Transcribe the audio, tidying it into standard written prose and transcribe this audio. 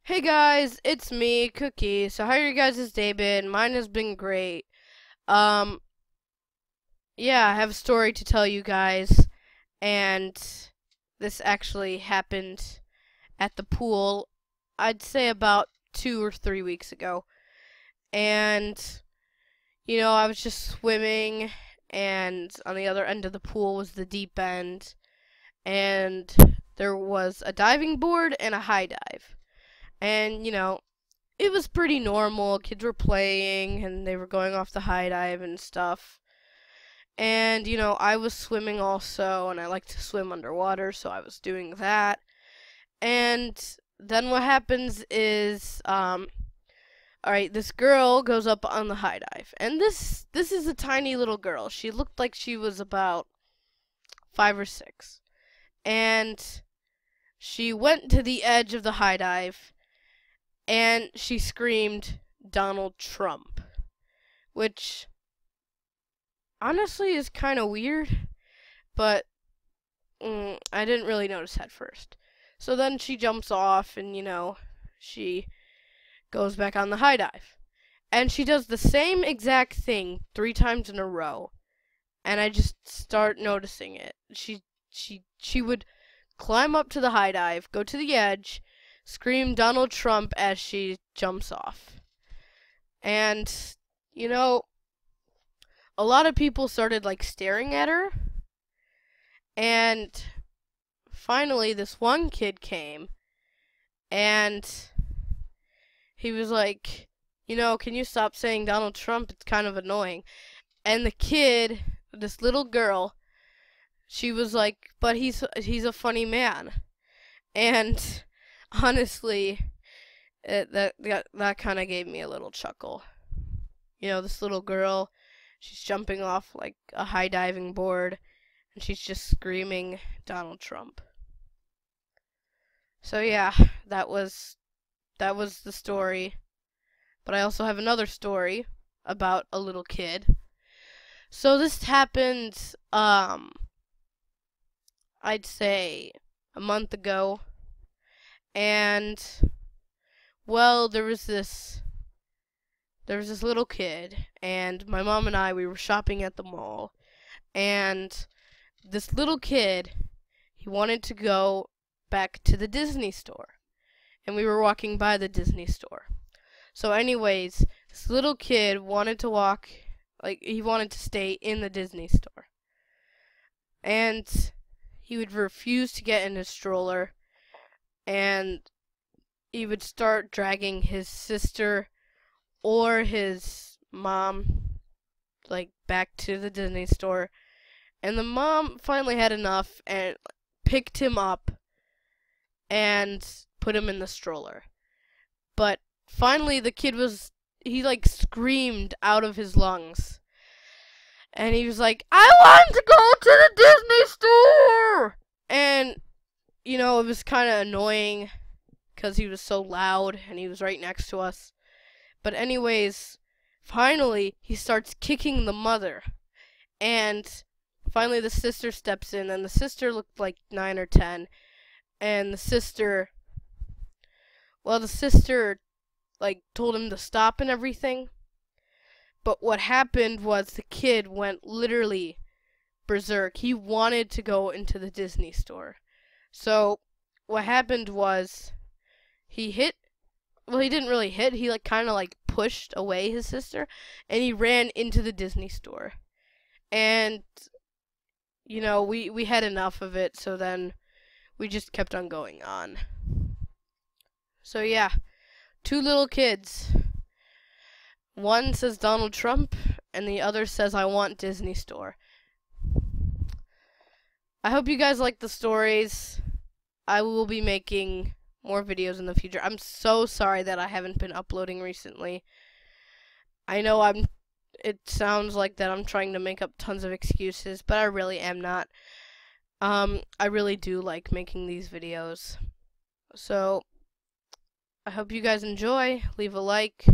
Hey guys, it's me, Cookie. So how your guys' day been? Mine has been great. Um, yeah, I have a story to tell you guys, and this actually happened at the pool, I'd say about 2 or 3 weeks ago. And, I was just swimming, and on the other end of the pool was the deep end, and there was a diving board and a high dive. And, it was pretty normal. Kids were playing and they were going off the high dive and stuff. And, I was swimming also, and I like to swim underwater, so I was doing that. And then what happens is, alright, this girl goes up on the high dive. And this is a tiny little girl. She looked like she was about 5 or 6. And she went to the edge of the high dive and she screamed Donald Trump, which honestly is kind of weird, but I didn't really notice at first. So then she jumps off and, she goes back on the high dive. And she does the same exact thing 3 times in a row. And I just start noticing it. She would climb up to the high dive, go to the edge, scream Donald Trump as she jumps off. And, you know, a lot of people started like staring at her. And finally, this one kid came and he was like, can you stop saying Donald Trump? It's kind of annoying. And the kid, this little girl, she was like, but he's a funny man. And honestly, that kind of gave me a little chuckle. This little girl, she's jumping off like a high diving board, and she's just screaming Donald Trump. So yeah, that was the story. But I also have another story about a little kid. So this happened, I'd say a month ago, and well, there was this little kid, and my mom and we were shopping at the mall, and this little kid, he wanted to go back to the Disney store, and we were walking by the Disney store. So anyways, this little kid wanted to he wanted to stay in the Disney store. And he would refuse to get in his stroller, and he would start dragging his sister or his mom back to the Disney store. And the mom finally had enough and picked him up and put him in the stroller. But finally the kid he screamed out of his lungs. And he was like, I want to go to the Disney store! And, it was kind of annoying because he was so loud and he was right next to us. But anyways, finally, he starts kicking the mother. And finally the sister steps in, and the sister looked like 9 or 10. And the sister told him to stop and everything. But what happened was the kid went literally berserk. He wanted to go into the Disney store. So what happened was he didn't really hit. He kind of pushed away his sister, and he ran into the Disney store. And we had enough of it, so then we just kept on going on. So yeah, 2 little kids. One says Donald Trump, and the other says I want Disney store. I hope you guys like the stories. I will be making more videos in the future. I'm so sorry that I haven't been uploading recently. I know it sounds like that I'm trying to make up tons of excuses, but I really am not. I really do like making these videos. So I hope you guys enjoy. Leave a like.